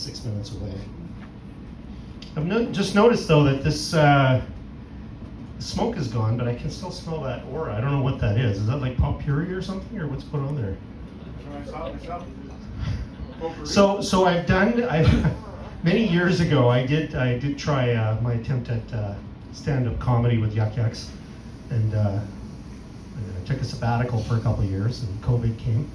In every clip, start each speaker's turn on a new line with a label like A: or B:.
A: 6 minutes away. I've just noticed though that this smoke is gone, but I can still smell that aura. I don't know what that is. Is that like pump purity or something, or what's going on there? So I've done. Many years ago, I did try my attempt at stand-up comedy with Yuck Yucks, and I took a sabbatical for a couple of years, and COVID came.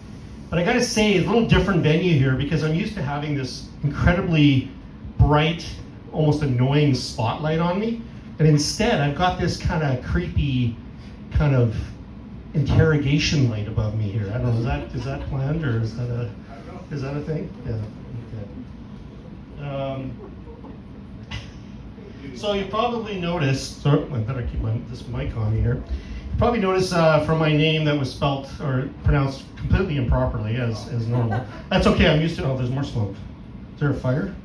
A: But I got to say, it's a little different venue here because I'm used to having this incredibly bright, almost annoying spotlight on me, and instead I've got this kind of creepy, kind of interrogation light above me here. I don't know, is that planned or is that a thing? Yeah. Okay. So you probably noticed. Sorry, I better keep this mic on here. You probably noticed from my name that was spelt or pronounced completely improperly as normal. That's okay. I'm used to. Oh, there's more smoke. Is there a fire?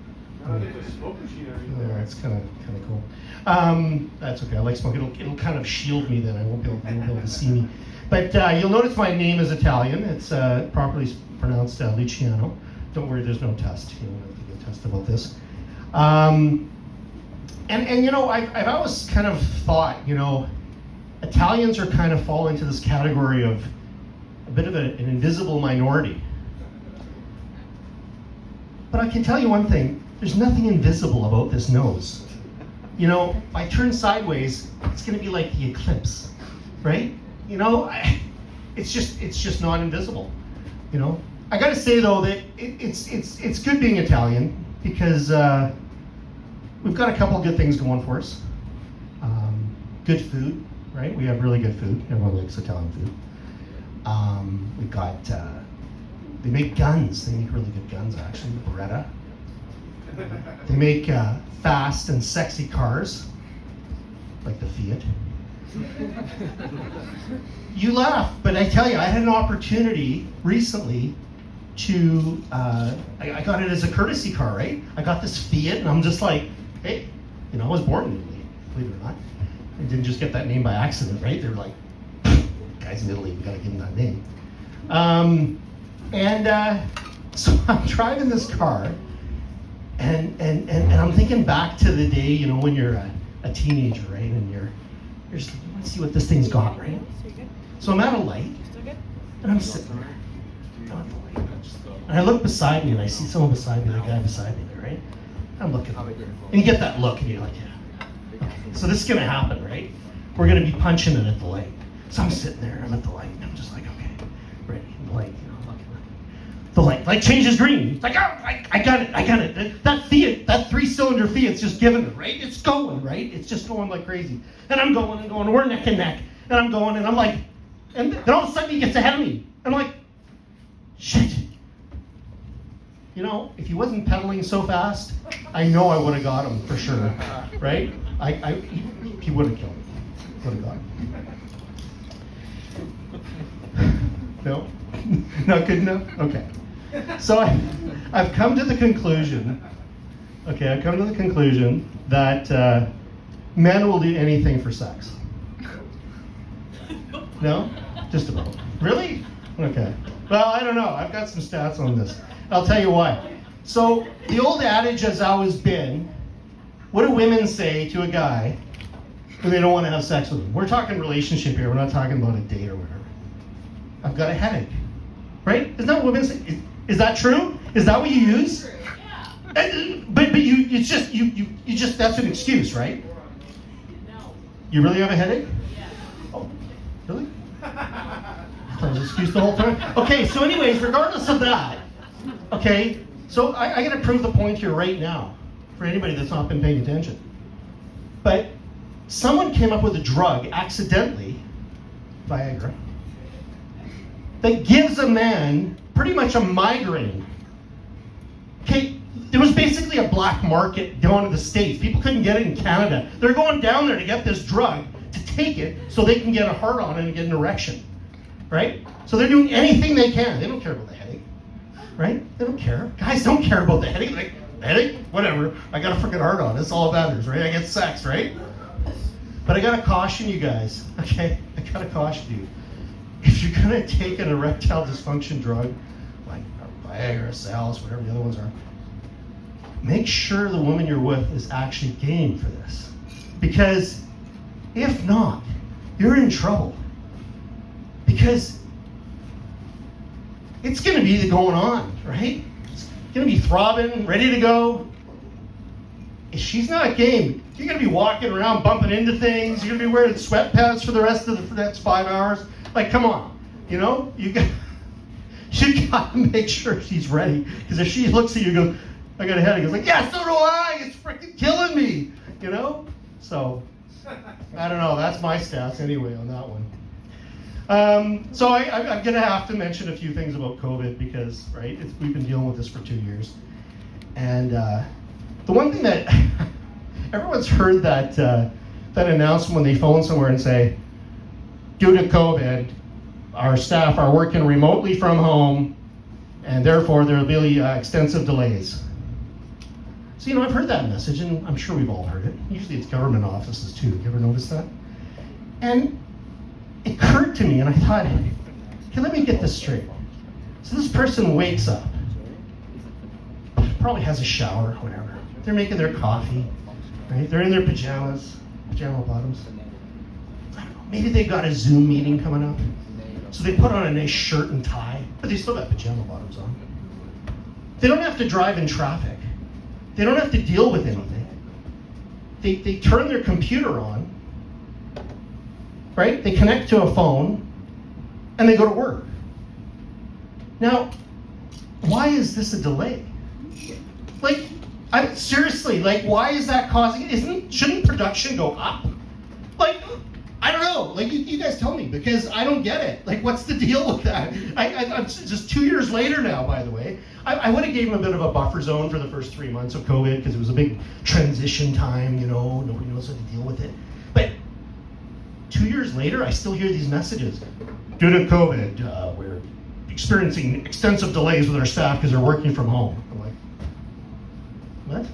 B: There's a smoke machine over there.
A: Yeah, it's kind of cool. That's okay. I like smoke. It'll kind of shield me then. I won't be able to see me. But you'll notice my name is Italian. It's properly pronounced Luciano. Don't worry, there's no test. You don't have to get a test about this. And you know, I've always kind of thought, you know, Italians are kind of fall into this category of a bit of an invisible minority. But I can tell you one thing, there's nothing invisible about this nose. You know, if I turn sideways, it's gonna be like the eclipse, right? You know, it's just not invisible, you know? I gotta say though that it's good being Italian because we've got a couple of good things going for us. Good food, right? We have really good food. Everyone likes Italian food. We've got, they make guns. They make really good guns, actually. Beretta. They make fast and sexy cars, like the Fiat. You laugh, but I tell you, I had an opportunity recently to, I got it as a courtesy car, right? I got this Fiat, and I'm just like, hey, you know, I was born in Italy, believe it or not. I didn't just get that name by accident, right? They were like, guy's in Italy, we gotta give him that name. So I'm driving this car, and I'm thinking back to the day, you know, when you're a teenager, right? And you're just, let's see what this thing's got, right? So I'm at a light, and I'm sitting there. I'm at the light. And I look beside me, and I see someone beside me, the guy beside me there, right? I'm looking, and you get that look, and you're like, yeah. Okay, so this is gonna happen, right? We're gonna be punching it at the light. So I'm sitting there, I'm at the light, and I'm just like, okay, ready, the light, you know, looking. The light changes green. It's like, oh, I got it. That Fiat, that 3-cylinder Fiat's just giving it, right? It's going, right? It's just going like crazy. And I'm going and going, we're neck and neck. And I'm going, and I'm like, and then all of a sudden he gets ahead of me. I'm like, shit. You know, if he wasn't pedaling so fast, I know I would have got him for sure, right? He would have killed me. Would have got him. No? Not good enough? Okay. So I've come to the conclusion, that men will do anything for sex. No? Just about. Really? Okay. Well, I don't know. I've got some stats on this. I'll tell you why. So the old adage has always been, what do women say to a guy when they don't want to have sex with him? We're talking relationship here. We're not talking about a date or whatever. I've got a headache. Right? Isn't that what women say? Is that true? Is that what you use? Yeah. But you just that's an excuse, right?
C: No.
A: You really have a headache?
C: Yeah.
A: Oh, really? I thought it was an excuse the whole time. Okay, so anyways, regardless of that, okay, so I gotta prove the point here right now for anybody that's not been paying attention. But someone came up with a drug accidentally, Viagra, that gives a man pretty much a migraine. Okay, there was basically a black market going to the States. People couldn't get it in Canada. They're going down there to get this drug, to take it so they can get a hard on and get an erection, right? So they're doing anything they can. They don't care about the headache, right? They don't care. Guys don't care about the headache. Like, headache? Whatever. I got a freaking hard on. That's all that matters, right? I get sex, right? But I gotta caution you guys, okay? I gotta caution you. If you're gonna take an erectile dysfunction drug, like Viagra, Cialis, whatever the other ones are, make sure the woman you're with is actually game for this. Because if not, you're in trouble. Because it's going to be going on, right? It's going to be throbbing, ready to go. If she's not game, you're going to be walking around bumping into things. You're going to be wearing sweatpants for the rest of the next 5 hours. Like, come on. You know, you got to make sure she's ready. Because if she looks at you and goes, I got a headache, it's like, yeah, so do I. It's freaking killing me. You know? So, I don't know. That's my stats anyway on that one. So I'm going to have to mention a few things about COVID because, right, we've been dealing with this for 2 years. And the one thing that everyone's heard that announcement when they phone somewhere and say, due to COVID, our staff are working remotely from home, and therefore there will be extensive delays. So, I've heard that message, and I'm sure we've all heard it. Usually it's government offices too. You ever notice that? And it occurred to me, and I thought, okay, let me get this straight. So this person wakes up, probably has a shower, whatever. They're making their coffee, right? They're in their pajama bottoms. I don't know, maybe they got a Zoom meeting coming up. So they put on a nice shirt and tie, but they still got pajama bottoms on. They don't have to drive in traffic. They don't have to deal with anything. They turn their computer on, right? They connect to a phone, and they go to work. Now, why is this a delay? Like, seriously, like, why is that causing it? Shouldn't production go up? Like, I don't know. Like, you guys tell me, because I don't get it. Like, what's the deal with that? I'm just 2 years later now, by the way. I would have gave him a bit of a buffer zone for the first 3 months of COVID, because it was a big transition time, nobody knows how to deal with it. But 2 years later, I still hear these messages. Due to COVID, we're experiencing extensive delays with our staff because they're working from home. I'm like, what?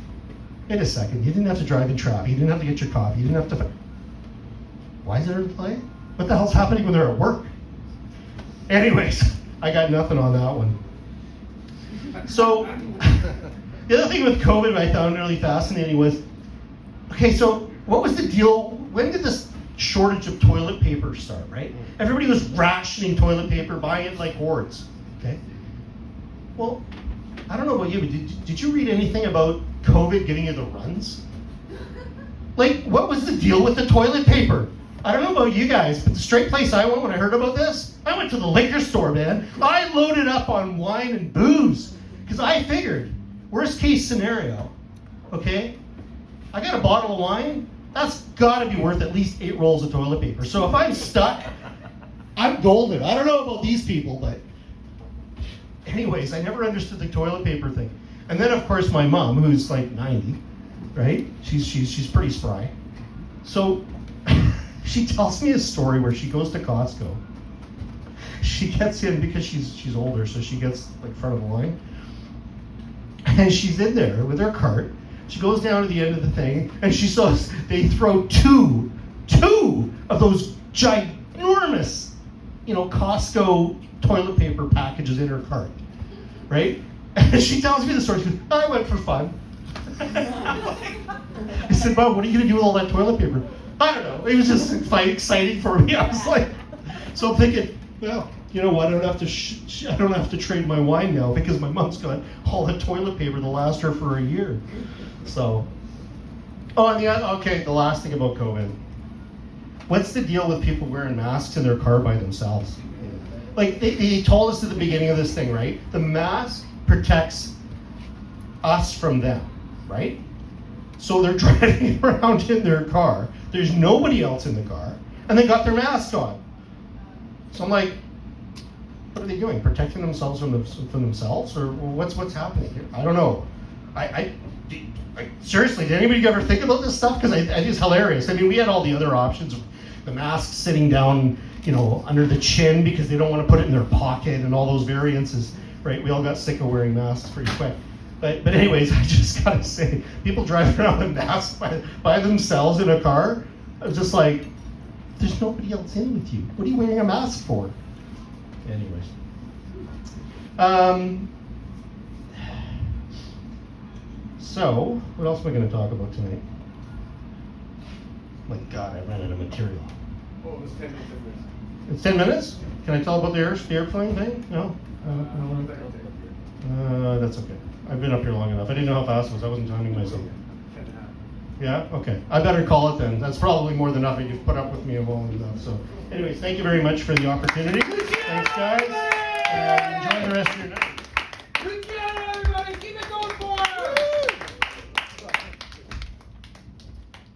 A: Wait a second. You didn't have to drive in traffic. You didn't have to get your coffee. You didn't have to... Why is there a delay? What the hell's happening when they're at work? Anyways, I got nothing on that one. So, the other thing with COVID I found really fascinating was, okay, so what was the deal? When did this shortage of toilet paper start, right? Everybody was rationing toilet paper, buying it like hordes, okay? Well, I don't know about you, but did you read anything about COVID giving you the runs? Like, what was the deal with the toilet paper? I don't know about you guys, but the straight place I went when I heard about this, I went to the liquor store, man. I loaded up on wine and booze, because I figured, worst case scenario, okay? I got a bottle of wine, that's gotta be worth at least 8 rolls of toilet paper. So if I'm stuck, I'm golden. I don't know about these people, but anyways, I never understood the toilet paper thing. And then of course my mom, who's like 90, right? She's pretty spry. So she tells me a story where she goes to Costco. She gets in because she's older, so she gets like front of the line. And she's in there with her cart. She goes down to the end of the thing, and she saws they throw two of those ginormous, Costco toilet paper packages in her cart, right? And she tells me the story. She goes, I went for fun. I said, Mom, what are you going to do with all that toilet paper? I don't know. It was just exciting for me. I was like, so I'm thinking, well, you know what? I don't have to trade my wine now because my mom's got all the toilet paper to last her for a year. So, the last thing about COVID. What's the deal with people wearing masks in their car by themselves? Like they told us at the beginning of this thing, right? The mask protects us from them, right? So they're driving around in their car. There's nobody else in the car, and they got their mask on. So I'm like, what are they doing? Protecting themselves from themselves, or what's happening here? I don't know. I seriously, did anybody ever think about this stuff? Because I think it's hilarious. I mean, we had all the other options of the mask sitting down, under the chin because they don't want to put it in their pocket, and all those variances, right? We all got sick of wearing masks pretty quick. But anyways, I just gotta say, people driving around with masks by themselves in a car, I was just like, there's nobody else in with you. What are you wearing a mask for? Anyways. So, what else am I going to talk about tonight? My God, I ran out of material.
B: Oh, it was 10 minutes of this.
A: It's 10 minutes? Can I tell about the airplane thing? No? That's okay. I've been up here long enough. I didn't know how fast it was. I wasn't timing myself.
B: 10 and a half.
A: Yeah? Okay. I better call it then. That's probably more than enough. You've put up with me a while enough. So, anyways, thank you very much for the opportunity. Thanks, guys. And enjoy the rest of your night.